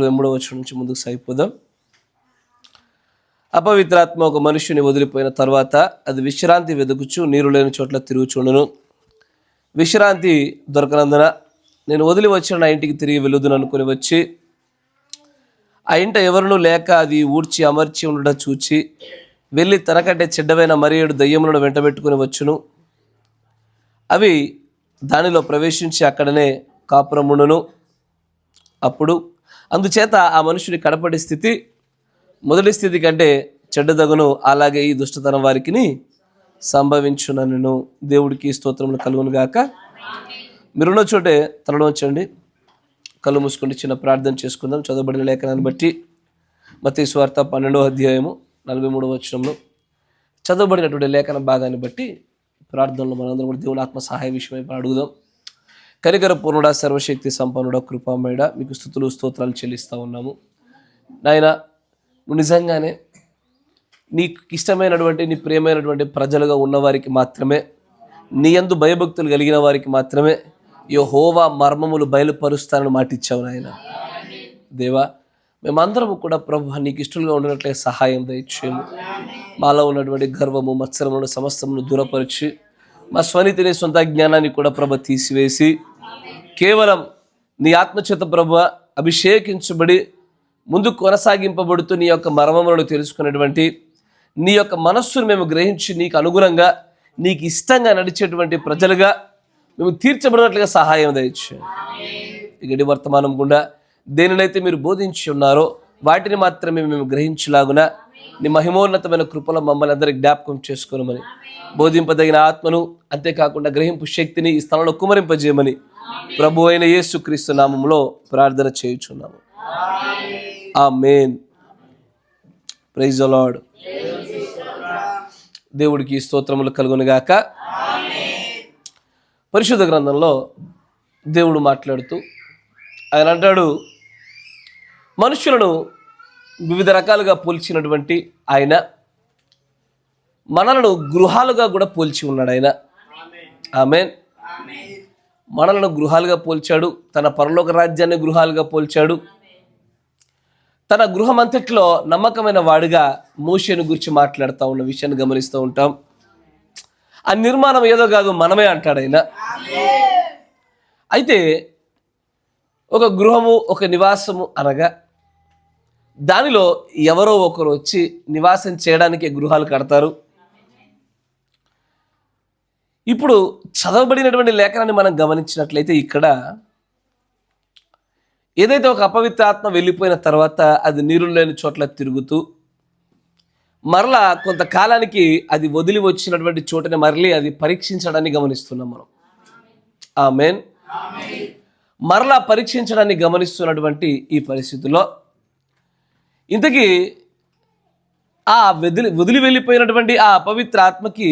3వ వచనం నుంచి ముందుకు సాగిపోదాం. అపవిత్రాత్మ ఒక మనుష్యుని వదిలిపోయిన తర్వాత అది విశ్రాంతి వెతుకుచు నీరు లేని చోట్ల తిరుగుచుండును. విశ్రాంతి దొరకనందున నేను వదిలి వచ్చిన నా ఇంటికి తిరిగి వెళ్ళుదును అనుకుని వచ్చి ఆ ఇంట ఎవరునూ లేక అది ఊడ్చి అమర్చి ఉండడం చూచి వెళ్ళి తనకంటే చెడ్డవైన మరి 7 దయ్యములను వెంటబెట్టుకుని వచ్చును. అవి దానిలో ప్రవేశించి అక్కడనే కాపురముండును. అప్పుడు అందుచేత ఆ మనుషుని కడపటి స్థితి మొదటి స్థితి కంటే చెడ్డదగును. అలాగే ఈ దుష్టతనం వారికి సంభవించునను. దేవుడికి స్తోత్రములు కలుగును గాక. మీరున్న చోటే తలలోంచండి, కళ్ళు మూసుకుంటే చిన్న ప్రార్థన చేసుకుందాం. చదవబడిన లేఖనాన్ని బట్టి మత్తయి సువార్త 12వ అధ్యాయము 43వ వచనంలో చదవబడినటువంటి లేఖన భాగాన్ని బట్టి ప్రార్థనలో మనందరం కూడా దేవుని ఆత్మ సహాయ విషయమై అడుగుదాం. కనికర పూర్ణుడా, సర్వశక్తి సంపన్నుడా, కృపామయుడా, మీకు స్తుతులు స్తోత్రాలు చెల్లిస్తూ ఉన్నాము. నాయన, నువ్వు నిజంగానే నీకు ఇష్టమైనటువంటి నీ ప్రియమైనటువంటి ప్రజలుగా ఉన్నవారికి మాత్రమే, నీ యందు భయభక్తులు కలిగిన వారికి మాత్రమే యెహోవా మర్మములు బయలుపరుస్తానని మాటిచ్చావు నాయన. దేవా, మేమందరము కూడా ప్రభు నీకు ఇష్టలుగా ఉండినట్లే సహాయం దయచేయము. మాలో ఉన్నటువంటి గర్వము మత్సరములను సమస్తమును దూరపరిచి మా స్వనీతిని సొంత జ్ఞానాన్ని కూడా ప్రభు తీసివేసి కేవలం నీ ఆత్మచేత ప్రభు అభిషేకించబడి ముందు కొనసాగింపబడుతూ నీ యొక్క మర్మములను తెలుసుకునేటువంటి నీ యొక్క మనస్సును మేము గ్రహించి నీకు అనుగుణంగా నీకు ఇష్టంగా నడిచేటువంటి ప్రజలుగా మేము తీర్చబడినట్లుగా సహాయం దయచేయండి. ఇగడి వర్తమానం గుండా దేనినైతే మీరు బోధించి ఉన్నారో వాటిని మాత్రమే మేము గ్రహించలాగున నీ మహిమోన్నతమైన కృపలో మమ్మల్ని అందరికీ జ్ఞాపకం చేసుకోనమని, బోధింపదగిన ఆత్మను అంతేకాకుండా గ్రహింపు శక్తిని ఈ స్థలంలో కుమరింపజేయమని ప్రభు అయిన యేసుక్రీస్తు నామములో ప్రార్థన చేయుచున్నాము. ఆమేన్. Praise the Lord. దేవుడికి స్తోత్రములు కలుగును గాక. పరిశుద్ధ గ్రంథంలో దేవుడు మాట్లాడుతూ ఆయన అంటాడు, మనుషులను వివిధ రకాలుగా పోల్చినటువంటి ఆయన మనలను గృహాలుగా కూడా పోల్చి ఉన్నాడు. ఆయన ఆమేన్. మనలను గృహాలుగా పోల్చాడు, తన పరలోక రాజ్యాన్ని గృహాలుగా పోల్చాడు. తన గృహం అంతట్లో నమ్మకమైన వాడిగా మోషేను గురించి మాట్లాడుతూ ఉన్న విషయాన్ని గమనిస్తూ ఉంటాం. ఆ నిర్మాణం ఏదో కాదు, మనమే అంటాడు ఆయన. అయితే ఒక గృహము, ఒక నివాసము అనగా దానిలో ఎవరో ఒకరు వచ్చి నివాసం చేయడానికి గృహాలు కడతారు. ఇప్పుడు చదవబడినటువంటి లేఖనాన్ని మనం గమనించినట్లయితే ఇక్కడ ఏదైతే ఒక అపవిత్ర ఆత్మ వెళ్ళిపోయిన తర్వాత అది నీరు లేని చోట్ల తిరుగుతూ మరలా కొంతకాలానికి అది వదిలి వచ్చినటువంటి చోటని మరలి అది పరీక్షించడాన్ని గమనిస్తున్నాం మనం. ఆమేన్. మరలా పరీక్షించడాన్ని గమనిస్తున్నటువంటి ఈ పరిస్థితుల్లో ఇంతకీ ఆ వదిలి వెళ్ళిపోయినటువంటి ఆ అపవిత్ర ఆత్మకి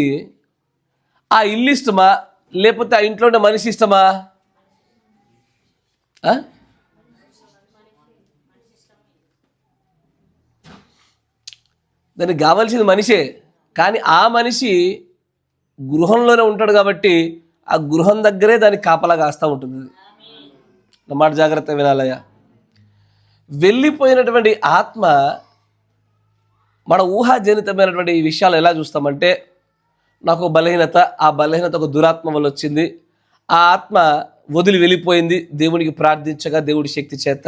ఆ ఇల్లు ఇష్టమా, లేకపోతే ఆ ఇంట్లో ఉండే మనిషి ఇష్టమా? దానికి కావాల్సింది మనిషే, కానీ ఆ మనిషి గృహంలోనే ఉంటాడు కాబట్టి ఆ గృహం దగ్గరే దానికి కాపలా కాస్తూ ఉంటుంది. మాట జాగ్రత్త వినాలయ్యా. వెళ్ళిపోయినటువంటి ఆత్మ మన ఊహాజనితమైనటువంటి ఈ విషయాలు ఎలా చూస్తామంటే, నాకు బలహీనత, ఆ బలహీనత ఒక దురాత్మ వల్ల వచ్చింది, ఆ ఆత్మ వదిలి వెళ్ళిపోయింది, దేవునికి ప్రార్థించగా దేవుడి శక్తి చేత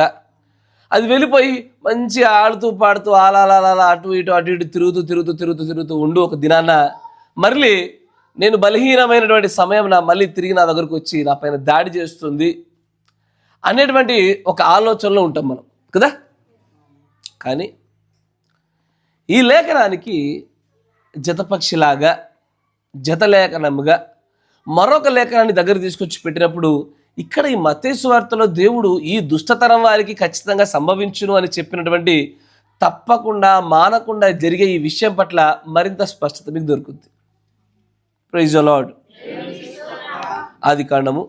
అది వెళ్ళిపోయి మంచి ఆడుతూ పాడుతూ అలా అటు ఇటు తిరుగుతూ ఉండు. ఒక దినాన మళ్ళీ నేను బలహీనమైనటువంటి సమయం మళ్ళీ తిరిగి నా దగ్గరకు వచ్చి నా పైన దాడి చేస్తుంది అనేటువంటి ఒక ఆలోచనలో ఉంటాం మనం కదా. కానీ ఈ లేఖనానికి జతపక్షిలాగా, జతలేఖనముగా మరొక లేఖనాన్ని దగ్గర తీసుకొచ్చి పెట్టినప్పుడు ఇక్కడ ఈ మత్తయి సువార్తలో దేవుడు ఈ దుష్టతరం వారికి ఖచ్చితంగా సంభవించును అని చెప్పినటువంటి తప్పకుండా మానకుండా జరిగే ఈ విషయం పట్ల మరింత స్పష్టత మీకు దొరుకుతుంది. Praise the lord. ఆదికాండము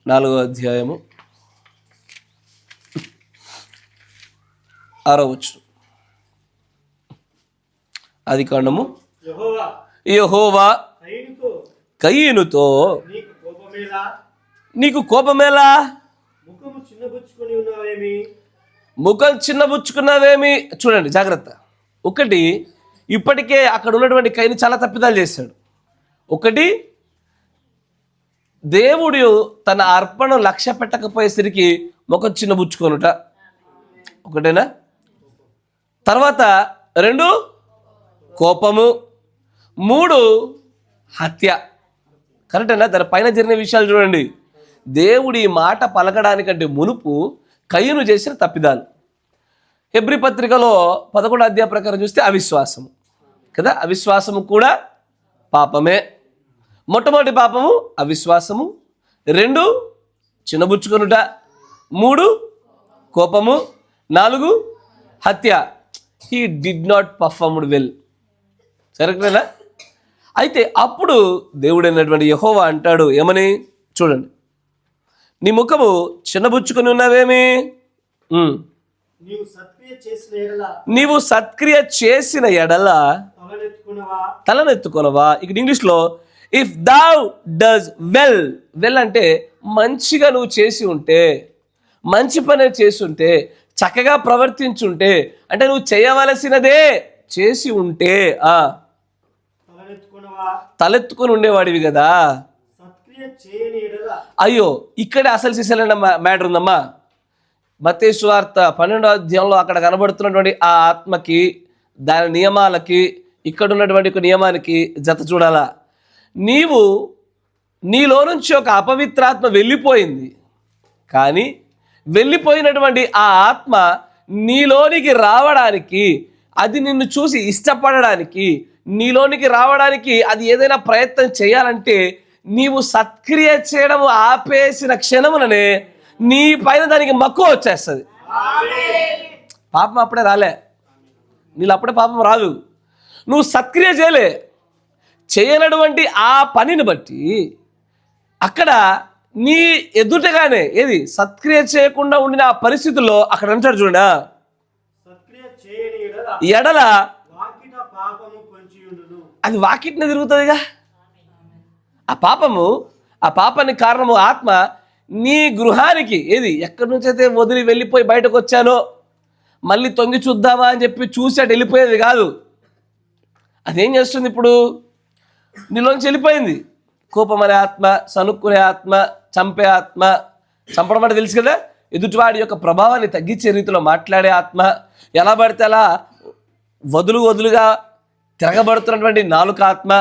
4వ అధ్యాయము 6వ వచనం. ఆదికాండము యెహోవా కయీనుతో నీకు కోపమేలా? ముఖము చిన్నబుచ్చుకొని ఉన్నావేమి? ముఖం చిన్నబుచ్చుకున్నావేమి? చూడండి జాగ్రత్త. ఒకటి, ఇప్పటికే అక్కడ ఉన్నటువంటి కయీను చాలా తప్పిదాలు చేశాడు. ఒకటి, దేవుడు తన అర్పణ లక్ష్య పెట్టకపోయేసరికి ముఖం చిన్నబుచ్చుకొనుట ఒకటేనా? తర్వాత 2 కోపము, 3 హత్య. కరెక్టేనా? దాని పైన జరిగిన విషయాలు చూడండి. దేవుడి మాట పలకడానికంటే మునుపు కయీను చేసిన తప్పిదాలు. హెబ్రీ పత్రికలో 11వ అధ్యాయం ప్రకారం చూస్తే అవిశ్వాసము కదా. అవిశ్వాసము కూడా పాపమే. మొట్టమొదటి పాపము అవిశ్వాసము, 2 చిన్నబుచ్చుకొనుట, 3 కోపము, 4 హత్య. He did not performed well. సరేనా? అయితే అప్పుడు దేవుడైనటువంటి యెహోవా అంటాడు ఏమని? చూడండి, నీ ముఖము చిన్నబుచ్చుకొని ఉన్నావేమి? నీవు సత్క్రియ చేసిన ఎడల తలనెత్తుకొనవా. ఇక్కడ ఇంగ్లీష్లో if thou does well, well అంటే మంచిగా నువ్వు చేసి ఉంటే, మంచి పని చేసి ఉంటే, చక్కగా ప్రవర్తించుంటే, అంటే నువ్వు చేయవలసినదే చేసి ఉంటే తలెత్తుకొని ఉండేవాడివి కదా. అయ్యో, ఇక్కడే అసలు సిసలైన మ్యాటర్ ఉందమ్మా. మత్తయి సువార్త 12వ అధ్యాయంలో అక్కడ కనబడుతున్నటువంటి ఆ ఆత్మకి, దాని నియమాలకి, ఇక్కడ ఉన్నటువంటి ఒక నియమానికి జత చూడాలా. నీలో నుంచి ఒక అపవిత్రాత్మ వెళ్ళిపోయింది, కానీ వెళ్ళిపోయినటువంటి ఆ ఆత్మ నీలోనికి రావడానికి, అది నిన్ను చూసి ఇష్టపడడానికి, నీలోనికి రావడానికి అది ఏదైనా ప్రయత్నం చేయాలంటే నీవు సత్క్రియ చేయడం ఆపేసిన క్షణముననే నీ పైన దానికి మక్కువ వచ్చేస్తుంది. పాపం అప్పుడే రాలే, నీళ్ళు అప్పుడే పాపం రాదు. నువ్వు సత్క్రియ చేయనటువంటి ఆ పనిని బట్టి అక్కడ నీ ఎదుటగానే ఏది సత్క్రియ చేయకుండా ఉండిన ఆ పరిస్థితుల్లో అక్కడ అంటాడు చూడ, ఎడల అది వాకిట్నే తిరుగుతుందిగా. ఆ పాపానికి కారణము ఆత్మ నీ గృహానికి ఏది ఎక్కడి నుంచి అయితే వదిలి వెళ్ళిపోయి బయటకు వచ్చానో మళ్ళీ తొంగి చూద్దామా అని చెప్పి చూసి అటు వెళ్ళిపోయేది కాదు. అదేం చేస్తుంది? ఇప్పుడు నీలోంచి వెళ్ళిపోయింది. కోపం అనే ఆత్మ, సనుక్కునే ఆత్మ, చంపే ఆత్మ. చంపడం అంటే తెలుసు కదా, ఎదుటివాడి యొక్క ప్రభావాన్ని తగ్గించే రీతిలో మాట్లాడే ఆత్మ, ఎలా పడితే అలా వదులుగా తిరగబడుతున్నటువంటి నాలుక ఆత్మ.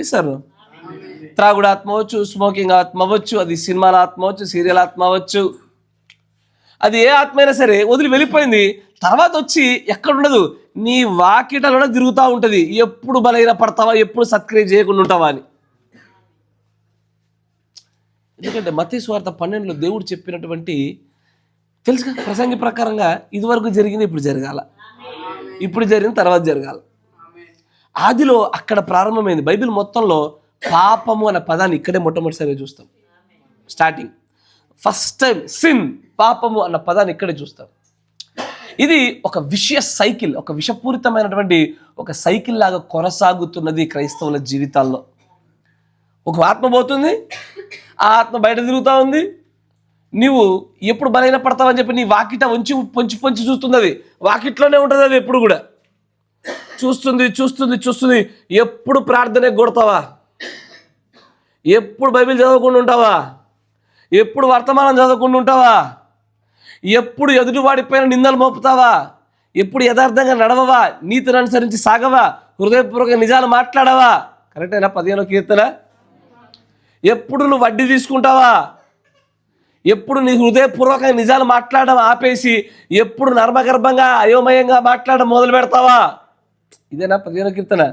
ఇస్తారు త్రాగుడు ఆత్మ అవ్వచ్చు, స్మోకింగ్ ఆత్మ అవ్వచ్చు, అది సినిమాల ఆత్మ అవ్వచ్చు, సీరియల్ ఆత్మ అవ్వచ్చు, అది ఏ ఆత్మ అయినా సరే వదిలి వెళ్ళిపోయింది. తర్వాత వచ్చి ఎక్కడుండదు, నీ వాకిటలోనే తిరుగుతూ ఉంటుంది. ఎప్పుడు బలహీన పడతావా, ఎప్పుడు సత్క్రియ చేయకుండా ఉంటావా అని. ఎందుకంటే మత్తయి సువార్త 12లో దేవుడు చెప్పినటువంటి తెలుసుగా ప్రసంగి ప్రకారంగా ఇదివరకు జరిగింది ఇప్పుడు జరగాల, ఇప్పుడు జరిగిన తర్వాత జరగాల. ఆదిలో అక్కడ ప్రారంభమైంది. బైబిల్ మొత్తంలో పాపము అనే పదాన్ని ఇక్కడే మొట్టమొదటిసారిగా చూస్తాం. స్టార్టింగ్ ఫస్ట్ టైం సిన్, పాపము అన్న పదాన్ని ఇక్కడే చూస్తాం. ఇది ఒక సైకిల్, ఒక విషపూరితమైనటువంటి ఒక సైకిల్ లాగా కొనసాగుతున్నది క్రైస్తవుల జీవితాల్లో. ఒక ఆత్మ పోతుంది, ఆ ఆత్మ బయట తిరుగుతూ ఉంది. నీవు ఎప్పుడు బలహీన పడతావని చెప్పి నీ వాకిట పొంచి చూస్తుంది. అది వాకిట్లోనే ఉంటుంది. అది ఎప్పుడు కూడా చూస్తుంది. ఎప్పుడు ప్రార్థన కొడతావా, ఎప్పుడు బైబిల్ చదవకుండా ఉంటావా, ఎప్పుడు వర్తమానం చదవకుండా ఉంటావా, ఎప్పుడు ఎదుటివాడిపైన నిందలు మోపుతావా, ఎప్పుడు యథార్థంగా నడవవా, నీతిని అనుసరించి సాగవా, హృదయపూర్వక నిజాలు మాట్లాడవా. కరెక్టేనా? 15వ కీర్తన. ఎప్పుడు నువ్వు వడ్డీ తీసుకుంటావా, ఎప్పుడు నీ హృదయపూర్వకంగా నిజాలు మాట్లాడడం ఆపేసి ఎప్పుడు నర్మగర్భంగా అయోమయంగా మాట్లాడడం మొదలు పెడతావా. ఇదేనా 15వ కీర్తన?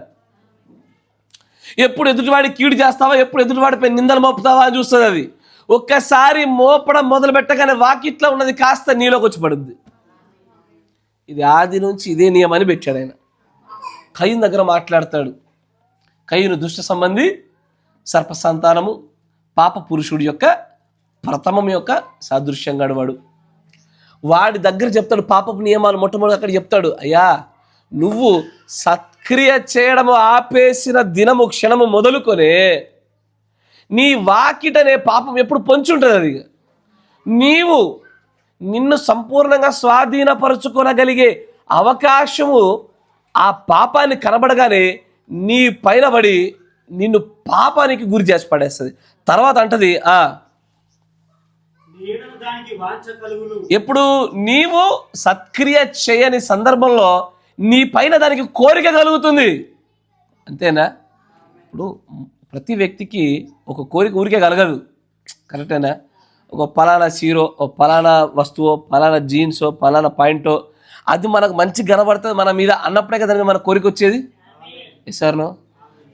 ఎప్పుడు ఎదుటివాడి కీడు చేస్తావా, ఎప్పుడు ఎదుటివాడిపై నిందలు మోపుతావా అని చూస్తుంది. అది ఒక్కసారి మోపడం మొదలు పెట్టగానే వాకిట్లో ఉన్నది కాస్త నీలోకి వచ్చి పడుద్ది. ఇది ఆది నుంచి ఇదే నియమాన్ని పెట్టాడు ఆయన. కయీను దగ్గర మాట్లాడతాడు. కయీను దుష్ట సంబంధి, సర్ప సంతానము, పాప పురుషుడి యొక్క ప్రథమం యొక్క సాదృశ్యంగా వాడు. వాడి దగ్గర చెప్తాడు పాపపు నియమాలు. మొట్టమొదటి అక్కడ చెప్తాడు, అయ్యా నువ్వు సత్క్రియ చేయడము ఆపేసిన దినము క్షణము మొదలుకొనే నీ వాకిటనే పాపం ఎప్పుడు పొంచి ఉంటుంది. అది నీవు నిన్ను సంపూర్ణంగా స్వాధీనపరుచుకోనగలిగే అవకాశము ఆ పాపాన్ని కనబడగానే నీ పైన పడి నిన్ను పాపానికి గురి చేసి పడేస్తుంది. తర్వాత అంటది ఎప్పుడు నీవు సత్క్రియ చేయని సందర్భంలో నీ పైన దానికి కోరిక కలుగుతుంది. అంతేనా? ఇప్పుడు ప్రతి వ్యక్తికి ఒక కోరిక ఊరికే కలగదు, కరెక్టేనా? ఒక పలానా చీరో, ఒక పలానా వస్తువో, పలానా జీన్సో, పలానా పాయింటో అది మనకు మంచి కనబడుతుంది మన మీద అన్నప్పుడే కదా మన కోరిక వచ్చేది. సార్నో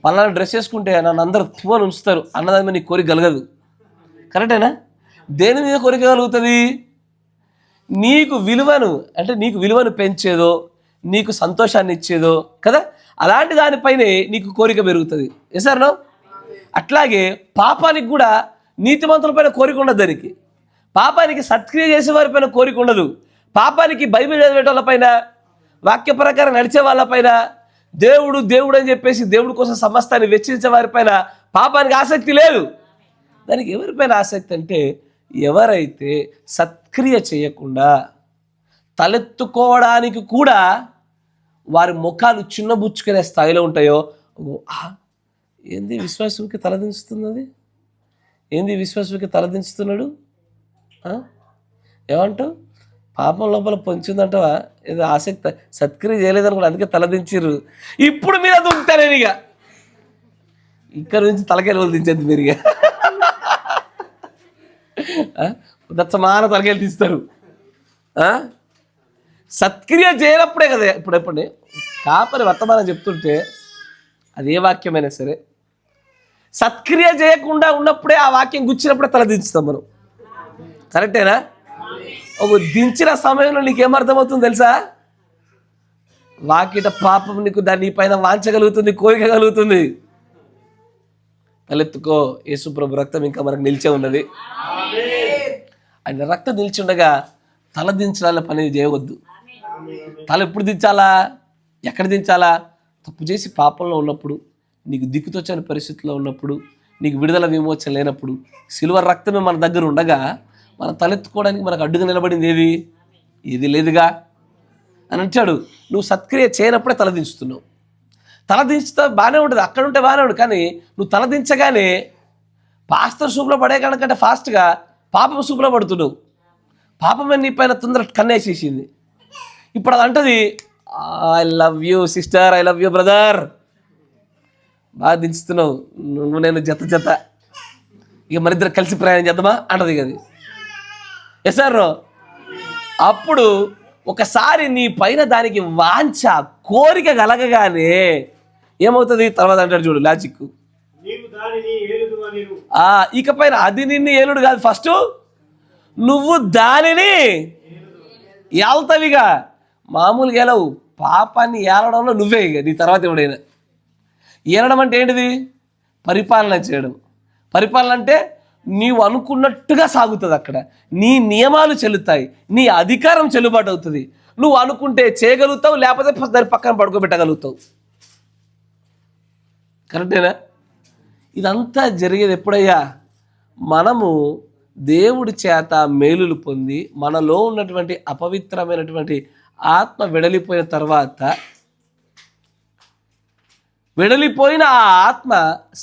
పలానా డ్రెస్ వేసుకుంటే నన్ను అందరూ ఫోన్ ఉంచుతారు అన్నదాని మీద నీకు కోరిక కలగదు, కరెక్టేనా? దేని మీద కోరిక కలుగుతుంది? నీకు విలువను పెంచేదో, నీకు సంతోషాన్ని ఇచ్చేదో కదా, అలాంటి దానిపైనే నీకు కోరిక పెరుగుతుంది. సార్నో అట్లాగే పాపానికి కూడా నీతిమంతుల పైన కోరిక ఉండదు. దానికి పాపానికి సత్క్రియ చేసే వారి పైన కోరిక ఉండదు. పాపానికి బైబిల్ చదివే వాళ్ళపైన, వాక్య ప్రకారం నడిచే వాళ్ళపైన, దేవుడు దేవుడు అని చెప్పేసి దేవుడి కోసం సమస్తాన్ని వెచ్చించే వారిపైన పాపానికి ఆసక్తి లేదు. దానికి ఎవరిపైన ఆసక్తి అంటే, ఎవరైతే సత్క్రియ చేయకుండా తలెత్తుకోవడానికి కూడా వారి ముఖాలు చిన్నబుచ్చుకునే స్థాయిలో ఉంటాయో, ఏంది విశ్వాసుకి తలదించుతున్నది, ఏంది విశ్వాసుకి తలదించుతున్నాడు, ఏమంటావు? పాపం లోపల పొంచిందంటవా? ఏదో ఆసక్తి, సత్క్రియ చేయలేదనుకోండి, అందుకే తలదించిర్రు. ఇప్పుడు మీద దుంకుతాను ఇక, ఇక్కడ నుంచి తలకాయలు దించేది మీరు ఇక దచ్చమాన తలకాయలు తీస్తారు. సత్క్రియ చేయనప్పుడే కదా. ఇప్పుడు కాపరి వర్తమానం చెప్తుంటే అది ఏ వాక్యమైనా సరే, సత్క్రియ చేయకుండా ఉన్నప్పుడే ఆ వాక్యం గుచ్చినప్పుడే తలదించుతాం మనం, కరెక్టేనా? ఒక దించిన సమయంలో నీకేమర్థమవుతుంది తెలుసా? వాకిట పాపం నీకు దాని పైన వాంచగలుగుతుంది, కోరిక కలుగుతుంది. తలెత్తుకో, యేసుప్రభు రక్తం ఇంకా మనకు నిలిచే ఉన్నది. ఆయన రక్తం నిలిచి ఉండగా తల దించాల పని చేయవద్దు. తల ఎప్పుడు దించాలా, ఎక్కడ దించాలా? తప్పు చేసి పాపంలో ఉన్నప్పుడు, నీకు దిక్కుతోచని పరిస్థితిలో ఉన్నప్పుడు, నీకు విడుదల విమోచన లేనప్పుడు, సిల్వర్ రక్తమే మన దగ్గర ఉండగా మన తలెత్తుకోవడానికి మనకు అడ్డుగా నిలబడింది ఏది లేదుగా అని అంటాడు. నువ్వు సత్క్రియ చేయనప్పుడే తలదించుతున్నావు. తలదించుతా బాగానే ఉంటుంది, అక్కడ ఉంటే బాగానే ఉంటుంది. కానీ నువ్వు తలదించగానే పాస్టర్ సూపులో పడే కనుకంటే ఫాస్ట్గా పాపం సూపులో పడుతున్నావు. పాపమే నీ పైన తొందర కన్నేసేసింది. ఇప్పుడు అది అంటది, I love you sister, I love you brother, బాగా దించుతున్నావు, నువ్వు నేను జత ఇక మరిద్దరు కలిసి ప్రయాణం చేద్దామా అంటది కదా. సార్ అప్పుడు ఒకసారి నీ పైన దానికి వాంఛ, కోరిక కలగగానే ఏమవుతుంది? తర్వాత అంటాడు చూడు లాజిక్, ఇకపైన అది నిన్ను ఏలుడు కాదు, ఫస్ట్ నువ్వు దానిని ఏళ్తావిగా. మామూలుగా ఏలవు, పాపాన్ని ఏలడంలో నువ్వే ఇక, నీ తర్వాత ఎవడైనా. ఏలడం అంటే ఏంటిది? పరిపాలన చేయడం. పరిపాలన అంటే నీవు అనుకున్నట్టుగా సాగుతుంది, అక్కడ నీ నియమాలు చెల్లుతాయి, నీ అధికారం చెల్లుబాటు అవుతుంది. నువ్వు అనుకుంటే చేయగలుగుతావు, లేకపోతే దాని పక్కన పడుకోబెట్టగలుగుతావు, కరెక్టేనా? ఇదంతా జరిగేది ఎప్పుడయ్యా? మనము దేవుడి చేత మేలులు పొంది మనలో ఉన్నటువంటి అపవిత్రమైనటువంటి ఆత్మ వెడలిపోయిన తర్వాత, వెడలిపోయిన ఆ ఆత్మ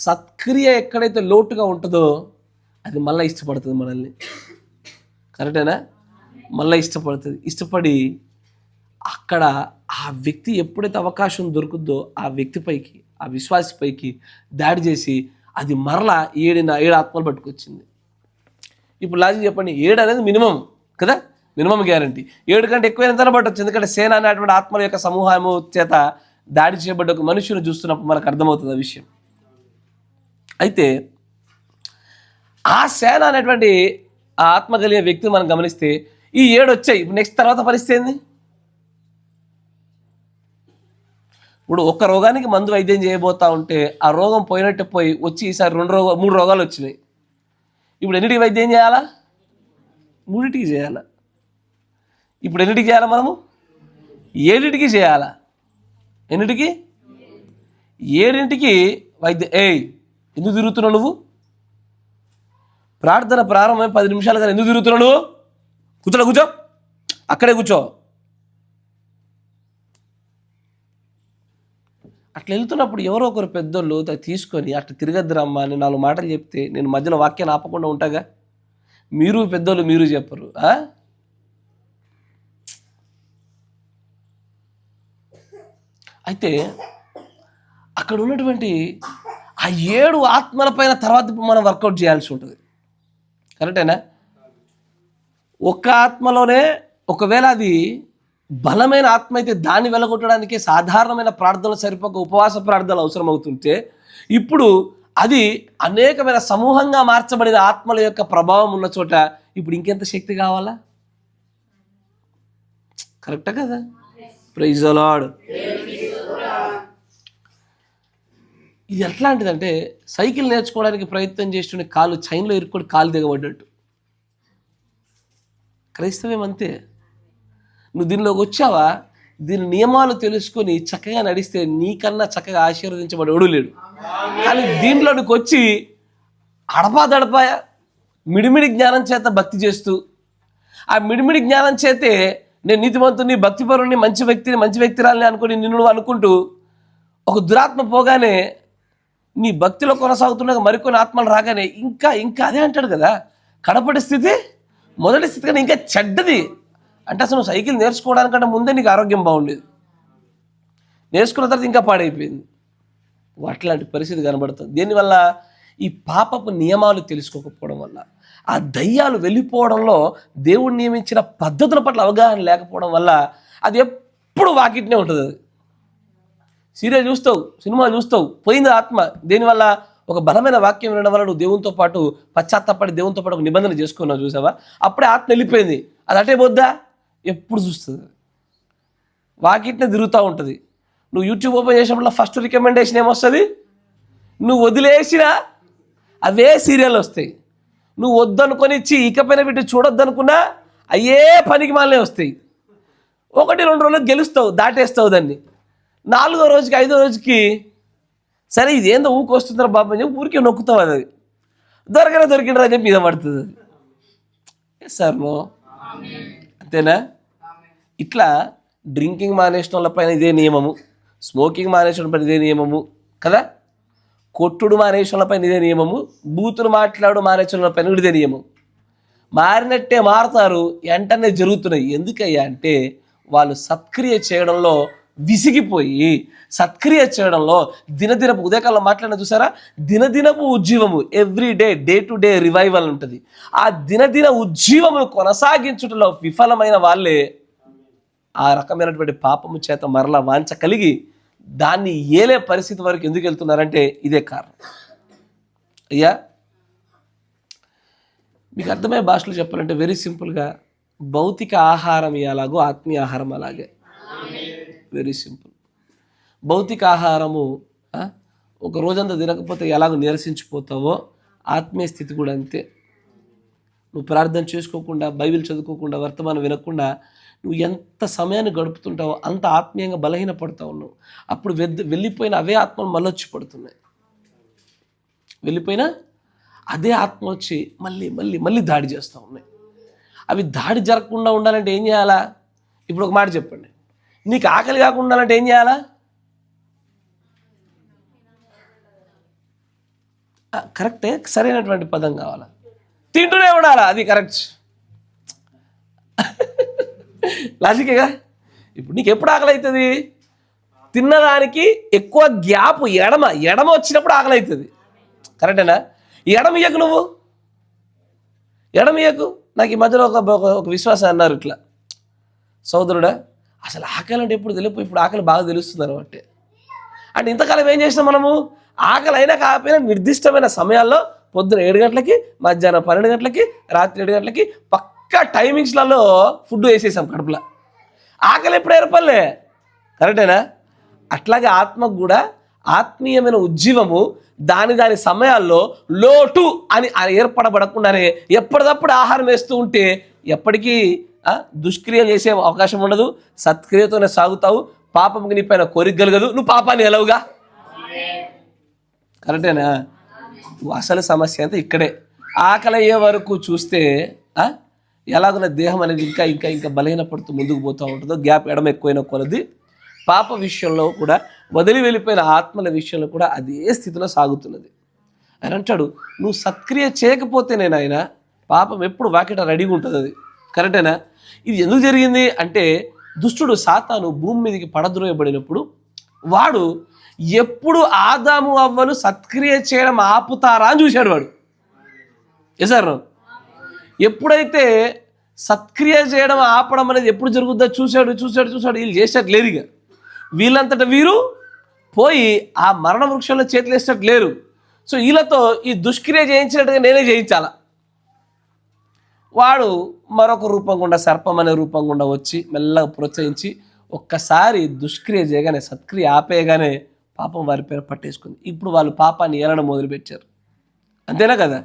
సత్క్రియ ఎక్కడైతే లోటుగా ఉంటుందో అది మళ్ళీ ఇష్టపడుతుంది మనల్ని, కరెక్టేనా? మళ్ళీ ఇష్టపడి అక్కడ ఆ వ్యక్తి ఎప్పుడైతే అవకాశం దొరుకుద్దో ఆ వ్యక్తిపైకి, ఆ విశ్వాసిపైకి దాడి చేసి అది మరలా 7 ఆత్మలు పట్టుకొచ్చింది. ఇప్పుడు లాజిక్ చెప్పండి, 7 అనేది మినిమం కదా, మినిమం గ్యారంటీ. 7 కంటే ఎక్కువైనా పట్టవచ్చు, ఎందుకంటే సేన అనేటువంటి ఆత్మల యొక్క సమూహము చేత దాడి చేయబడ్డ ఒక మనుషుని చూస్తున్నప్పుడు మనకు అర్థమవుతుంది ఆ విషయం. అయితే ఆ సేన అనేటువంటి ఆ ఆత్మ కలిగిన వ్యక్తిని మనం గమనిస్తే ఈ 7 వచ్చాయి. ఇప్పుడు నెక్స్ట్ తర్వాత పరిస్థితి ఏంది? ఇప్పుడు ఒక రోగానికి మందు వైద్యం చేయబోతా ఉంటే ఆ రోగం పోయినట్టు పోయి వచ్చి ఈసారి 3 రోగాలు వచ్చినాయి. ఇప్పుడు ఎన్నిటికి వైద్యం చేయాలా? 3టికి చేయాలా. ఇప్పుడు ఎన్నిటికి చేయాలా? మనము 7టికి చేయాలా. ఎన్నిటికి? 7టికి వైద్యం. ఎందుకు తిరుగుతున్నావు నువ్వు? ప్రార్థన ప్రారంభమై 10 నిమిషాలు కానీ ఎందుకు తిరుగుతున్నాడు? కూర్చో, అక్కడే కూర్చో. అట్లా వెళ్తున్నప్పుడు ఎవరో ఒకరు పెద్దోళ్ళు తీసుకొని అట్లా తిరగద్దురమ్మా అని 4 మాటలు చెప్తే నేను మధ్యలో వాక్యాన్ని ఆపకుండా ఉంటాగా. మీరు పెద్దోళ్ళు మీరు చెప్పరు. అయితే అక్కడ ఉన్నటువంటి ఆ 7 ఆత్మలపైన తర్వాత మనం వర్కౌట్ చేయాల్సి ఉంటుంది. కరెక్టేనా? ఒక్క ఆత్మలోనే ఒకవేళ అది బలమైన ఆత్మ అయితే దాన్ని వెలగొట్టడానికి సాధారణమైన ప్రార్థనలు సరిపోక ఉపవాస ప్రార్థనలు అవసరం అవుతుంటే, ఇప్పుడు అది అనేకమైన సమూహంగా మార్చబడిన ఆత్మల యొక్క ప్రభావం ఉన్న చోట ఇప్పుడు ఇంకెంత శక్తి కావాలా? కరెక్టా కదా? Praise the lord. ఇది ఎట్లాంటిదంటే సైకిల్ నేర్చుకోవడానికి ప్రయత్నం చేస్తుండే కాలు చైన్లో ఇరుక్కొని కాలు దిగబడ్డట్టు. క్రైస్తవం అంతే. నువ్వు దీనిలోకి వచ్చావా, దీని నియమాలు తెలుసుకొని చక్కగా నడిస్తే నీకన్నా చక్కగా ఆశీర్వదించబడేవాడు లేడు. కానీ దీంట్లోనికి వచ్చి అడపా మిడిమిడి జ్ఞానం చేత భక్తి చేస్తూ, ఆ మిడిమిడి జ్ఞానం చేతే నేను నీతిమంతుని, భక్తిపరుని, మంచి వ్యక్తిరాలని అనుకుని నిన్ను అనుకుంటూ ఒక దురాత్మ పోగానే నీ భక్తిలో కొనసాగుతుండగా మరికొన్ని ఆత్మలు రాగానే ఇంకా అదే అంటాడు కదా. కడపటి స్థితి మొదటి స్థితి కానీ ఇంకా చెడ్డది. అంటే అసలు సైకిల్ నేర్చుకోవడానికంటే ముందే నీకు ఆరోగ్యం బాగుండేది, నేర్చుకున్న తర్వాత ఇంకా పాడైపోయింది. అట్లాంటి పరిస్థితి కనబడుతుంది. దీనివల్ల ఈ పాపపు నియమాలు తెలుసుకోకపోవడం వల్ల, ఆ దయ్యాలు వెళ్ళిపోవడంలో దేవుడు నియమించిన పద్ధతుల పట్ల అవగాహన లేకపోవడం వల్ల అది ఎప్పుడు వాకిట్నే ఉంటుంది. అది సీరియల్ చూస్తావు, సినిమా చూస్తావు, పోయింది ఆత్మ. దీనివల్ల ఒక బలమైన వాక్యం వినడం వల్ల నువ్వు దేవునితో పాటు పశ్చాత్తపడి దేవునితో పాటు ఒక నిబంధన చేసుకున్నావు, చూసావా? అప్పుడే ఆత్మ వెళ్ళిపోయింది. అది అటే పోద్దా? ఎప్పుడు చూస్తుంది, వాకిట్నే తిరుగుతూ ఉంటుంది. నువ్వు యూట్యూబ్ ఓపెన్ చేసినప్పుడు ఫస్ట్ రికమెండేషన్ ఏమొస్తుంది? నువ్వు వదిలేసిన అవే సీరియల్ వస్తాయి. నువ్వు వద్దనుకొని ఇచ్చి ఇకపైన పెట్టి చూడొద్దనుకున్నా అయ్యే పనికి మాలనే వస్తాయి. 1-2 రోజులకు గెలుస్తావు, దాటేస్తావు దాన్ని. 4వ రోజుకి 5వ రోజుకి సరే ఇదేందో ఊకొస్తుందో బాబు అని చెప్పి ఊరికే నొక్కుతావు. అది దొరికిండ్రా అని చెప్పి మీద పడుతుంది. అది సార్ నో అంతేనా? ఇట్లా డ్రింకింగ్ మానేసిన వాళ్ళ పైన ఇదే నియమము, స్మోకింగ్ మానేసిన పైన ఇదే నియమము కదా, కొట్టుడు మానేసిన పైన ఇదే నియమము, బూతులు మాట్లాడు మానేసిన పైన ఇదే నియమం. మారినట్టే మారుతారు, వెంటనే జరుగుతున్నాయి. ఎందుకయ్యా అంటే వాళ్ళు సత్క్రియ చేయడంలో విసిగిపోయి, సత్క్రియ చేయడంలో దినదినపు ఉదయకాలంలో మాట్లాడిన చూసారా, దినదినపు ఉజ్జీవము, everyday, day to day revival ఉంటుంది. ఆ దినదిన ఉజ్జీవమును కొనసాగించుటలో విఫలమైన వాళ్ళే ఆ రకమైనటువంటి పాపము చేత మరలా వాంఛ కలిగి దాన్ని ఏలే పరిస్థితి వరకు ఎందుకు వెళ్తున్నారంటే ఇదే కారణం. అయ్యా మీకు అర్థమయ్యే భాషలో చెప్పాలంటే వెరీ సింపుల్గా, భౌతిక ఆహారం ఎలాగో ఆత్మీయ ఆహారం అలాగే. Very simple. భౌతిక ఆహారము ఒక రోజంతా తినకపోతే ఎలాగో నీరసించిపోతావో, ఆత్మీయ స్థితి కూడా అంతే. నువ్వు ప్రార్థన చేసుకోకుండా, బైబిల్ చదువుకోకుండా, వర్తమానం వినకుండా నువ్వు ఎంత సమయాన్ని గడుపుతుంటావో అంత ఆత్మీయంగా బలహీనపడతావు నువ్వు. అప్పుడు వెళ్ళిపోయిన అవే ఆత్మలు మళ్ళీ వచ్చి పడుతున్నాయి. వెళ్ళిపోయినా అదే ఆత్మ వచ్చి మళ్ళీ దాడి చేస్తూ ఉన్నాయి. అవి దాడి జరగకుండా ఉండాలంటే ఏం చేయాలా? ఇప్పుడు ఒక మాట చెప్పండి, నీకు ఆకలి కాకుండా ఉండాలంటే ఏం చేయాలా? కరెక్టే, సరైనటువంటి పదం కావాలా? తింటూనే ఉండాలా, అది కరెక్ట్. లాజికేగా. ఇప్పుడు నీకు ఎప్పుడు ఆకలి అవుతుంది? తిన్నదానికి ఎక్కువ గ్యాప్ ఎడమ వచ్చినప్పుడు ఆకలి అవుతుంది. కరెక్టేనా? ఎడమ ఇయ్యకు, నువ్వు ఎడమ ఇయ్యకు. నాకు ఈ మధ్యలో ఒక విశ్వాసం అన్నారు ఇట్లా, సోదరుడా అసలు ఆకలి అంటే ఎప్పుడు తెలియదు, ఇప్పుడు ఆకలి బాగా తెలుస్తుంది అనమాట. అంటే ఇంతకాలం ఏం చేసినాం మనము? ఆకలి అయినా కాకపోయినా నిర్దిష్టమైన సమయాల్లో పొద్దున 7 గంటలకి, మధ్యాహ్నం 12 గంటలకి, రాత్రి 7 గంటలకి పక్కా టైమింగ్స్లలో ఫుడ్ వేసేసాం కడుపులో. ఆకలి ఎప్పుడు ఏర్పడలే. కరెక్టేనా? అట్లాగే ఆత్మకు కూడా ఆత్మీయమైన ఉజ్జీవము దాని సమయాల్లో లోటు అని ఏర్పడబడకుండానే ఎప్పటికప్పుడు ఆహారం వేస్తూ ఉంటే ఎప్పటికీ దుష్క్రియలు చేసే అవకాశం ఉండదు, సత్క్రియతోనే సాగుతావు. పాపంకి నీ పైన కోరిక కలగదు, నువ్వు పాపాన్ని ఎలవుగా. కరెక్టేనా? అసలు సమస్య అంతా ఇక్కడే. ఆకలి అయ్యే వరకు చూస్తే ఎలాగున్న దేహం అనేది ఇంకా ఇంకా ఇంకా బలహీనపడుతూ ముందుకు పోతూ ఉంటుందో, గ్యాప్ ఎడమ ఎక్కువైన కొలది పాప విషయంలో కూడా, వదిలి వెళ్ళిపోయిన ఆత్మల విషయంలో కూడా అదే స్థితిలో సాగుతున్నది. ఆయన అంటాడు, నువ్వు సత్క్రియ చేయకపోతేనేనా ఆయన పాపం ఎప్పుడు వాకిట రెడీగా ఉంటుంది. అది కరెక్టేనా? ఇది ఎందుకు జరిగింది అంటే, దుష్టుడు సాతాను భూమి మీదకి పడద్రోయబడినప్పుడు వాడు ఎప్పుడు ఆదాము అవ్వలు సత్క్రియ చేయడం ఆపుతారా అని చూశాడు వాడు. సార్ ఎప్పుడైతే సత్క్రియ చేయడం ఆపడం అనేది ఎప్పుడు జరుగుద్దో చూశాడు. వీళ్ళు చేసేటట్టు లేరు. ఇక వీళ్ళంతటా వీరు పోయి ఆ మరణ వృక్షంలో చేతులు వేసేటట్టు లేరు. సో వీళ్ళతో ఈ దుష్క్రియ చేయించినట్టుగా నేనే చేయించాల. వాడు మరొక రూపం గుండా, సర్పం అనే రూపం గుండా వచ్చి మెల్లగా ప్రోత్సహించి ఒక్కసారి దుష్క్రియ చేయగానే, సత్క్రియ ఆపేయగానే పాపం వారి పేరు పట్టేసుకుంది. ఇప్పుడు వాళ్ళు పాపాన్ని ఏలడం మొదలుపెట్టారు. అంతేనా కదా?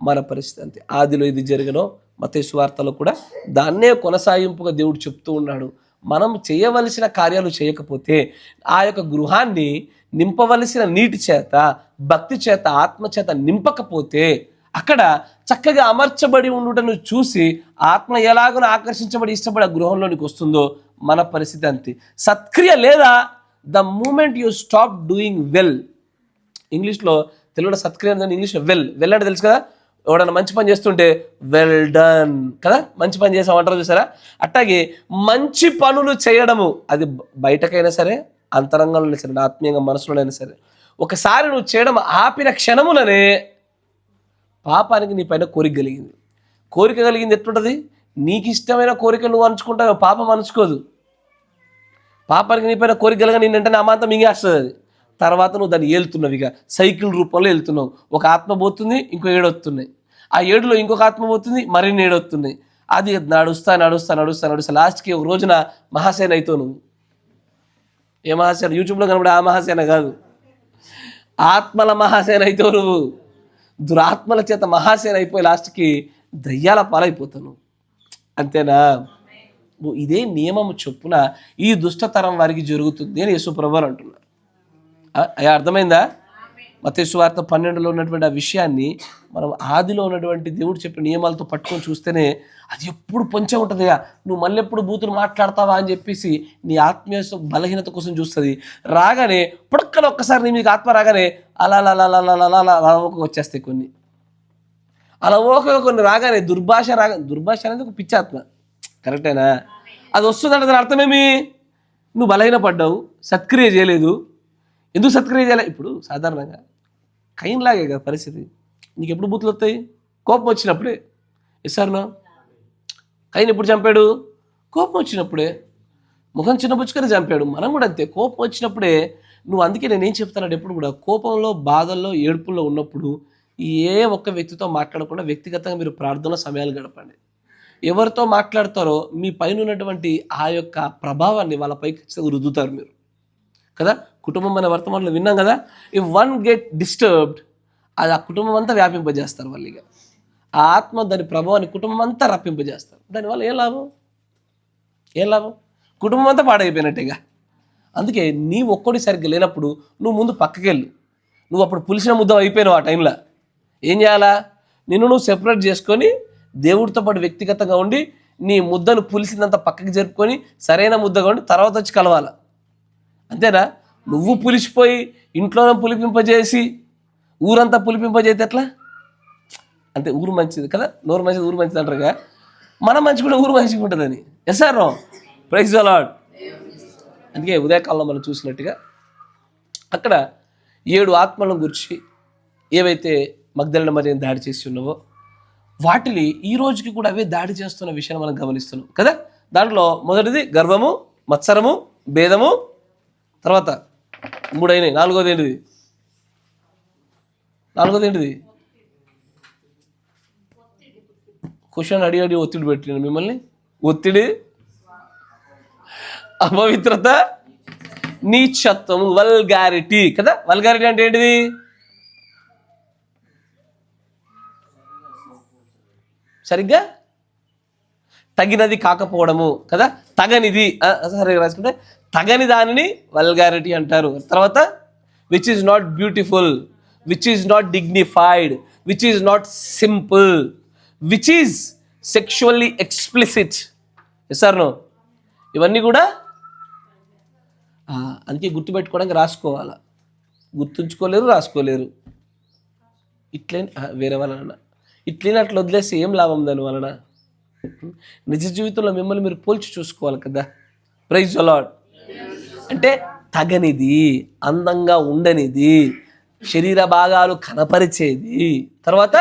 మన పరిస్థితి అంతే. ఆదిలో ఇది జరిగినో మత్తయి సువార్తలో కూడా దాన్నే కొనసాగింపుగా దేవుడు చెప్తూ ఉన్నాడు. మనం చేయవలసిన కార్యాలు చేయకపోతే, ఆ యొక్క గృహాన్ని నింపవలసిన నీటి చేత, భక్తి చేత, ఆత్మ చేత నింపకపోతే, అక్కడ చక్కగా అమర్చబడి ఉండుటను చూసి ఆత్మ ఎలాగో ఆకర్షించబడి ఇష్టపడి ఆ గృహంలోనికి వస్తుందో మన పరిస్థితి అంతే. సత్క్రియ లేదా, the moment you stop doing well. ఇంగ్లీష్లో, తెలుగులో సత్క్రియ ఇంగ్లీష్లో వెల్ అంటే తెలుసు కదా. ఎవడన్నా మంచి పని చేస్తుంటే వెల్ డన్ కదా, మంచి పని చేసామంటారు చూసారా. అట్లాగే మంచి పనులు చేయడము, అది బయటకైనా సరే, అంతరంగంలోనే సరే, ఆత్మీయంగా మనసులోనైనా సరే, ఒకసారి నువ్వు చేయడం ఆపిన క్షణములనే పాపానికి నీ పైన కోరిక కలిగింది. ఎట్లుంటుంది? నీకు ఇష్టమైన కోరిక నువ్వు అనుకుంటావు, పాపం అనుకోదు. పాపానికి నీ పైన కోరిక కలిగిన నిన్నంటే అమాంతం మింగేస్తుంది. అది తర్వాత నువ్వు దాన్ని ఏలుతున్నావు. ఇక సైకిల్ రూపంలో వెళ్తున్నావు. ఒక ఆత్మ పోతుంది, ఇంకో 7 వస్తున్నాయి. ఆ 7లో ఇంకొక ఆత్మ పోతుంది, మరిన్ని 7 వస్తున్నాయి. అది నడుస్తా లాస్ట్కి ఒక రోజున మహాసేన అవుతావు నువ్వు. ఏ మహాసేన? యూట్యూబ్లో కనబడే ఆ మహాసేన కాదు, ఆత్మల మహాసేన అవుతావు నువ్వు. దురాత్మల చేత మహాసేన అయిపోయి లాస్ట్కి దయ్యాల పాలైపోతావు. అంతేనా? ఇదే నియమము చొప్పున ఈ దుష్టతరం వారికి జరుగుతుంది అని యేసుప్రభువు అంటున్నారు. అర్థమైందా? మత్తయి సువార్త 12లో ఉన్నటువంటి ఆ విషయాన్ని మనం ఆదిలో ఉన్నటువంటి దేవుడు చెప్పిన నియమాలతో పట్టుకొని చూస్తేనే అది ఎప్పుడు పొంచే ఉంటుందయ్యా. నువ్వు మళ్ళీ ఎప్పుడు బూతులు మాట్లాడతావా అని చెప్పేసి నీ ఆత్మీయ బలహీనత కోసం చూస్తుంది. రాగానే పుడక్కన ఒక్కసారి నీ మీకు ఆత్మ రాగానే అలా వచ్చేస్తాయి కొన్ని. అలా కొన్ని రాగానే దుర్భాష అనేది ఒక పిచ్చాత్మ. కరెక్టేనా? అది వస్తుందంటే దాని అర్థమేమి? నువ్వు బలహీనపడ్డావు, సత్క్రియ చేయలేదు. ఎందుకు సత్క్రియ చేయాలి? ఇప్పుడు సాధారణంగా కైన్లాగే కదా పరిస్థితి. నీకు ఎప్పుడు బూతులు వస్తాయి? కోపం వచ్చినప్పుడే. ఎస్ఆర్నా? కైన్ ఎప్పుడు చంపాడు? కోపం వచ్చినప్పుడే. ముఖం చిన్నపుచ్చుకొని చంపాడు. మనం కూడా అంతే, కోపం వచ్చినప్పుడే. నువ్వు అందుకే నేనేం చెప్తానంటే, ఎప్పుడు కూడా కోపంలో, బాధల్లో, ఏడుపుల్లో ఉన్నప్పుడు ఏ ఒక్క వ్యక్తితో మాట్లాడకుండా వ్యక్తిగతంగా మీరు ప్రార్థన సమయాలు గడపండి. ఎవరితో మాట్లాడతారో మీ పైన ఉన్నటువంటి ఆ యొక్క ప్రభావాన్ని వాళ్ళపైకి ఖచ్చితంగా రుద్దుతారు మీరు కదా. కుటుంబం అనే వర్తమానంలో విన్నాం కదా, ఇఫ్ వన్ గెట్ డిస్టర్బ్డ్, అది ఆ కుటుంబం అంతా వ్యాపింపజేస్తారు. వాళ్ళు ఇక ఆ ఆత్మ దాని ప్రభావాన్ని కుటుంబం అంతా రప్పింపజేస్తారు. దానివల్ల ఏం లాభం? కుటుంబం అంతా పాడైపోయినట్టేగా. అందుకే నీ ఒక్కడి సరిగ్గా లేనప్పుడు నువ్వు ముందు పక్కకెళ్ళు. నువ్వు అప్పుడు పులిసిన ముద్ద అయిపోయినావు. ఆ టైంలో ఏం చేయాలా? నిన్ను నువ్వు సెపరేట్ చేసుకొని దేవుడితో పాటు వ్యక్తిగతంగా ఉండి నీ ముద్దను పులిసిందంతా పక్కకి జరుపుకొని సరైన ముద్దగా ఉండి తర్వాత వచ్చి కలవాలా. అంతేనా? నువ్వు పులిసిపోయి ఇంట్లోనే పులిపింపజేసి ఊరంతా పులిపింపజేస్తే ఎట్లా? అంతే. ఊరు మంచిది కదా, నోరు మంచిది ఊరు మంచిది అంటారుగా. మనం మంచిగా ఊరు మంచిగా ఉంటుందని. Yes or no? Praise the lord. అందుకే ఉదయకాలంలో మనం చూసినట్టుగా అక్కడ 7 ఆత్మలను గురించి ఏవైతే మగ్దలేన మరియను దాడి చేసి ఉన్నావో వాటిని ఈ రోజుకి కూడా అవే దాడి చేస్తున్న విషయాన్ని మనం గమనిస్తున్నాం కదా. దాంట్లో మొదటిది గర్వము, మత్సరము, భేదము, తర్వాత 3 అయినాయి. నాలుగోది ఏంటిది? క్వశ్చన్ అడిగి ఒత్తిడి పెట్టిన మిమ్మల్ని. ఒత్తిడి, అపవిత్రత, నీచత్వము, వల్గారిటీ కదా. వల్గారిటీ అంటే ఏంటిది? సరిగ్గా తగినది కాకపోవడము కదా. తగనిది సరిగ్గా రాసుకుంటే తగని దానిని వల్గారిటీ అంటారు. తర్వాత which is not beautiful, which is not dignified, which is not simple, which is sexually explicit. Yes or no? ఇవన్నీ కూడా అందుకే గుర్తుపెట్టుకోవడానికి రాసుకోవాలా. గుర్తుంచుకోలేరు, రాసుకోలేరు. ఇట్లే వేరే వలన ఇట్లనే అట్లా వదిలేసి ఏం లాభం దాని వలన? నిజ జీవితంలో మిమ్మల్ని మీరు పోల్చి చూసుకోవాలి కదా. Praise the lord. అంటే తగనిది, అందంగా ఉండనిది, శరీర భాగాలు కనపరిచేది, తర్వాత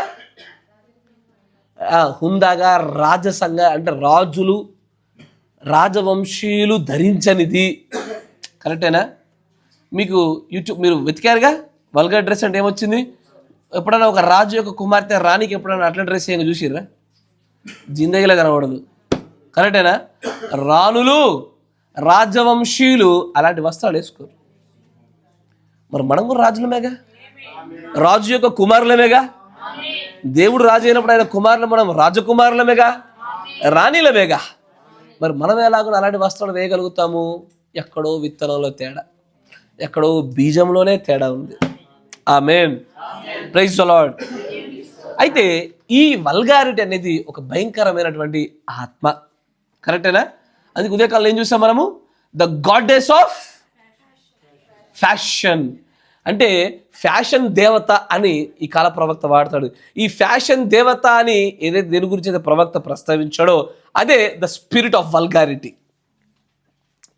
హుందాగా రాజసంగా అంటే రాజులు రాజవంశీయులు ధరించనిది. కరెక్టేనా? మీకు యూట్యూబ్ మీరు వెతికారుగా వల్గర్ డ్రెస్ అంటే ఏమొచ్చింది? ఎప్పుడైనా ఒక రాజు యొక్క కుమార్తె రాణికి ఎప్పుడైనా అట్లా డ్రెస్ ఏమైనా చూసిర్రా? జిందగీలో కనబడదు. కరెక్టేనా? రాణులు రాజవంశీయులు అలాంటి వస్త్రాలు వేసుకోరు. మరి మనం కూడా రాజులమేగా, రాజు యొక్క కుమారులమేగా. దేవుడు రాజు అయినప్పుడు ఆయన కుమారులు మనం రాజకుమారులమేగా, రాణిలమేగా. మరి మనం ఎలాగో అలాంటి వస్త్రాలు వేయగలుగుతాము? ఎక్కడో విత్తనంలో తేడా, ఎక్కడో బీజంలోనే తేడా ఉంది. ఆమేన్. Praise the Lord. అయితే ఈ వల్గారిటీ అనేది ఒక భయంకరమైనటువంటి ఆత్మ. కరెక్టేనా? అందుకే ఉదయకాలంలో ఏం చూసాం మనము? The goddess of fashion. అంటే ఫ్యాషన్ దేవత అని ఈ కాల ప్రవక్త వాడతాడు. ఈ ఫ్యాషన్ దేవత అని ఏదైతే దేని గురించి అయితే ప్రవక్త ప్రస్తావించాడో అదే ద స్పిరిట్ ఆఫ్ వల్గారిటీ.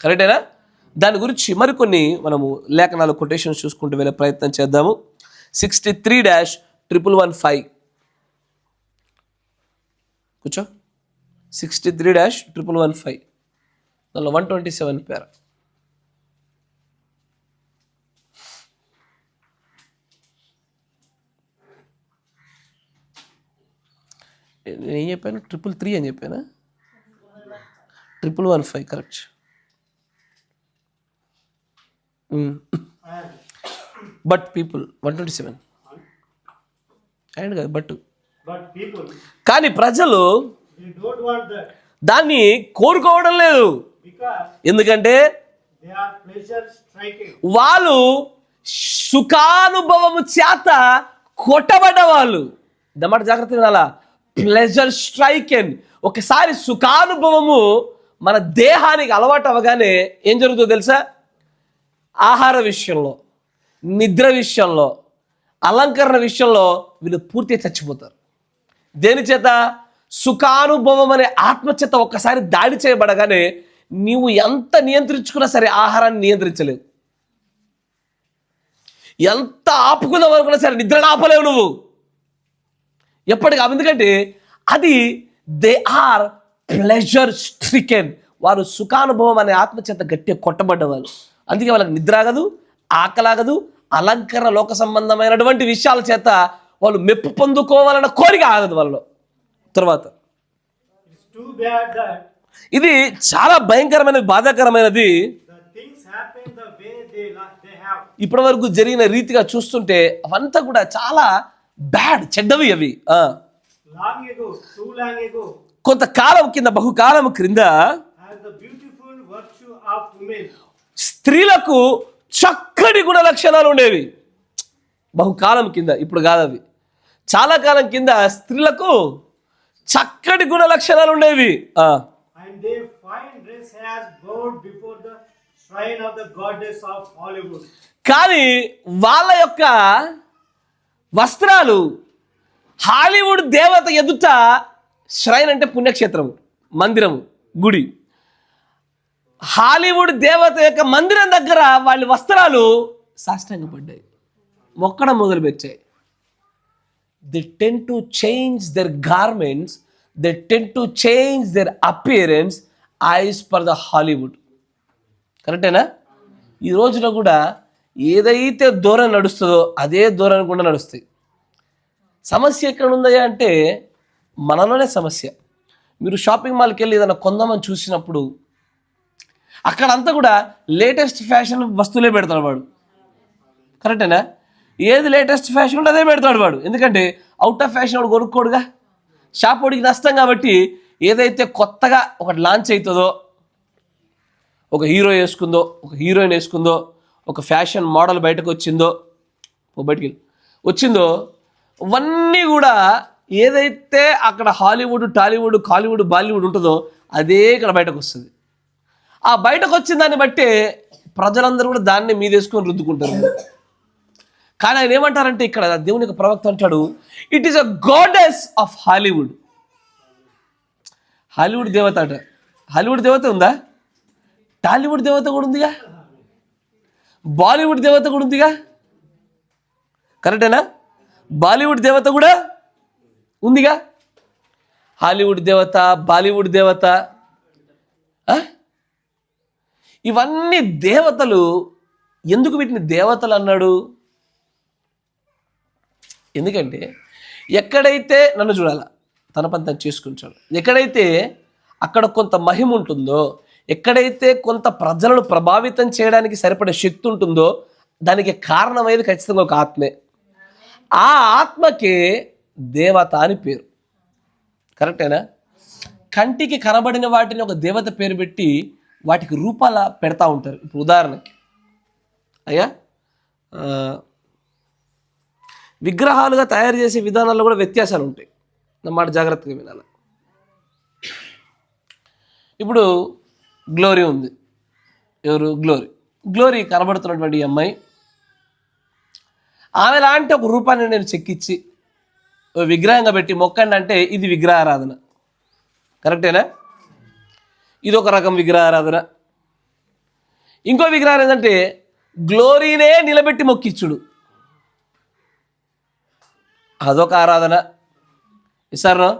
కరెక్టేనా? దాని గురించి మరికొన్ని మనము లేఖనాలు కొటేషన్స్ చూసుకుంటూ వెళ్ళే ప్రయత్నం చేద్దాము. 63-115 కూర్చో. 63-115 దానిలో 127 పేర. నేను ఏం చెప్పాను? 333 అని చెప్పానా? 115 కరెక్ట్. బట్ పీపుల్ 127 అండ్ కదా బట్ కానీ ప్రజలు దాన్ని కోరుకోవడం లేదు. ఎందుకంటే వాళ్ళు సుఖానుభవము చేత కొట్టబడ్డ వాళ్ళు. దమాట జాగ్రత్త వినాలా. ప్లెజర్ స్ట్రైకెన్. ఒకసారి సుఖానుభవము మన దేహానికి అలవాటు అవ్వగానే ఏం జరుగుతుందో తెలుసా? ఆహార విషయంలో, నిద్ర విషయంలో, అలంకరణ విషయంలో వీళ్ళు పూర్తిగా చచ్చిపోతారు. దేని చేత? సుఖానుభవం అనే ఆత్మచేత ఒక్కసారి దాడి చేయబడగానే నీవు ఎంత నియంత్రించుకున్నా సరే ఆహారాన్ని నియంత్రించలేవు. ఎంత ఆపుకుందాం అనుకున్నా సరే నిద్రను ఆపలేవు నువ్వు ఎప్పటికీ. ఎందుకంటే అది దే ఆర్ ప్లెజర్ స్ట్రికెన్. వారు సుఖానుభవం అనే ఆత్మచేత గట్టిగా కొట్టబడ్డవాళ్ళు. అందుకే వాళ్ళకి నిద్ర ఆగదు, ఆకలాగదు, అలంకరణ లోక సంబంధమైనటువంటి విషయాల చేత వాళ్ళు మెప్పు పొందుకోవాలన్న కోరిక ఆగదు వాళ్ళలో. తర్వాత ఇది చాలా భయంకరమైనది, బాధాకరమైనది. ఇప్పటి వరకు జరిగిన రీతిగా చూస్తుంటే అవంతా కూడా చాలా బ్యాడ్, చెడ్డవి అవి. కొంతకాలం కింద, బహుకాలం క్రింద స్త్రీలకు చక్కటి గుణ లక్షణాలు ఉండేవి. బహుకాలం కింద, ఇప్పుడు కాదు అవి. చాలా కాలం కింద స్త్రీలకు చక్కటి గుణ లక్షణాలు ఉండేవి. కానీ వాళ్ళ యొక్క వస్త్రాలు హాలీవుడ్ దేవత ఎదుట, శ్రైన్ అంటే పుణ్యక్షేత్రము, మందిరము, గుడి, హాలీవుడ్ దేవత యొక్క మందిరం దగ్గర వాళ్ళ వస్త్రాలు సాష్టాంగపడ్డాయి, మొక్కడం మొదలుపెట్టాయి. They tend to change their garments, they tend to change their appearance as per the Hollywood. కరెక్టేనా? ఈ రోజున కూడా ఏదైతే దూరం నడుస్తుందో అదే దూరం కూడా నడుస్తాయి. సమస్య ఎక్కడ ఉందా అంటే మనలోనే సమస్య. మీరు షాపింగ్ మాల్కి వెళ్ళి ఏదైనా కొందామని చూసినప్పుడు అక్కడంతా కూడా లేటెస్ట్ ఫ్యాషన్ వస్తువులే పెడతాడు వాడు. కరెక్టేనా? ఏది లేటెస్ట్ ఫ్యాషన్ ఉంటే అదే పెడతాడు వాడు. ఎందుకంటే అవుట్ ఆఫ్ ఫ్యాషన్ వాడు కొనుక్కోడుగా. షాప్ వాడికి నష్టం కాబట్టి ఏదైతే కొత్తగా ఒకటి లాంచ్ అవుతుందో, ఒక హీరో వేసుకుందో, ఒక హీరోయిన్ వేసుకుందో, ఒక ఫ్యాషన్ మోడల్ బయటకు వచ్చిందో, బయటికి వచ్చిందో, ఇవన్నీ కూడా ఏదైతే అక్కడ హాలీవుడ్, టాలీవుడ్, కాలీవుడ్, బాలీవుడ్ ఉంటుందో అదే ఇక్కడ బయటకు వస్తుంది. ఆ బయటకు వచ్చిన దాన్ని బట్టే ప్రజలందరూ కూడా దాన్ని మీదేసుకొని రుద్దుకుంటారు. కానీ ఆయన ఏమంటారంటే ఇక్కడ దేవుని యొక్క ప్రవక్త అంటాడు, it is a goddess of Hollywood. Hollywood దేవత అట. హాలీవుడ్ దేవత ఉందా? టాలీవుడ్ దేవత కూడా ఉందిగా, బాలీవుడ్ దేవత కూడా ఉందిగా, కరెక్టేనా? బాలీవుడ్ దేవత కూడా ఉందిగా, హాలీవుడ్ దేవత, బాలీవుడ్ దేవత, ఇవన్నీ దేవతలు. ఎందుకు వీటిని దేవతలు అన్నాడు? ఎందుకంటే ఎక్కడైతే నన్ను చూడాల, తన పని తను చేసుకుంటాడు, ఎక్కడైతే అక్కడ కొంత మహిమ ఉంటుందో, ఎక్కడైతే కొంత ప్రజలను ప్రభావితం చేయడానికి సరిపడే శక్తి ఉంటుందో దానికి కారణమైనది ఖచ్చితంగా ఒక ఆత్మే. ఆ ఆత్మకే దేవత అని పేరు. కరెక్టేనా? కంటికి కనబడిన వాటిని ఒక దేవత పేరు పెట్టి వాటికి రూపాల పెడతా ఉంటారు. ఇప్పుడు ఉదాహరణకి అయ్యా, విగ్రహాలుగా తయారు చేసే విధానాల్లో కూడా వ్యత్యాసాలు ఉంటాయి. నా మాట జాగ్రత్తగా వినాలి. ఇప్పుడు గ్లోరీ ఉంది. ఎవరు? గ్లోరీ కనబడుతున్నటువంటి అమ్మాయి. ఆమె లాంటి ఒక రూపాన్ని నేను చెక్కిచ్చి విగ్రహంగా పెట్టి మొక్కండి అంటే ఇది విగ్రహారాధన. కరెక్టేనా? ఇది ఒక రకం విగ్రహారాధన. ఇంకో విగ్రహం ఏంటంటే గ్లోరీనే నిలబెట్టి మొక్కిచ్చుడు, అదొక ఆరాధన. ఇస్తారా?